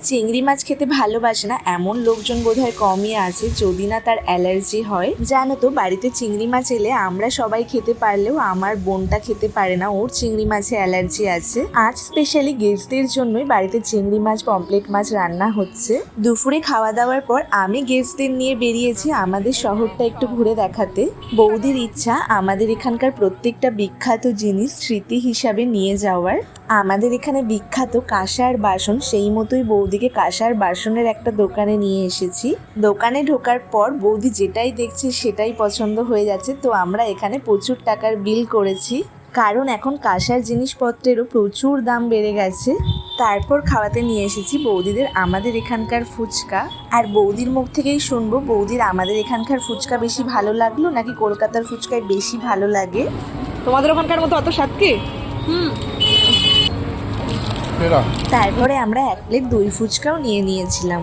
চিংড়ি মাছ খেতে ভালোবাসে না এমন লোকজন বোধহয় কমই আছে, যদি না তার অ্যালার্জি হয়। জানো তো, বাড়িতে চিংড়ি মাছ এলে আমরা সবাই খেতে পারলেও আমার বোনটা খেতে পারে না, ওর চিংড়ি মাছে অ্যালার্জি আছে। আজ স্পেশালি গেস্টদের জন্যই বাড়িতে চিংড়ি মাছ, পমপ্লেট মাছ রান্না হচ্ছে। দুপুরে খাওয়া দাওয়ার পর আমি গেস্টদের নিয়ে বেরিয়েছি আমাদের শহরটা একটু ঘুরে দেখাতে। বৌদির ইচ্ছা আমাদের এখানকার প্রত্যেকটা বিখ্যাত জিনিস স্মৃতি হিসাবে নিয়ে যাওয়ার। আমাদের এখানে বিখ্যাত কাঁসার বাসন, সেই মতোই বৌদিকে কাঁসার বাসনের একটা দোকানে নিয়ে এসেছি। দোকানে ঢোকার পর বৌদি যেটাই দেখছে সেটাই পছন্দ হয়ে যাচ্ছে, তো আমরা এখানে প্রচুর টাকার বিল করেছি, কারণ এখন কাঁসার জিনিসপত্রেরও প্রচুর দাম বেড়ে গেছে। তারপর খাওয়াতে নিয়ে এসেছি বৌদিদের আমাদের এখানকার ফুচকা, আর বৌদির মুখ থেকেই শুনবো বৌদির আমাদের এখানকার ফুচকা বেশি ভালো লাগলো নাকি কলকাতার ফুচকায় বেশি ভালো লাগে। তোমাদের ওখানকার মতো অত স্বাদ কি? তারপরে আমরা 1 প্লেট দই ফুচকাও নিয়ে নিয়েছিলাম।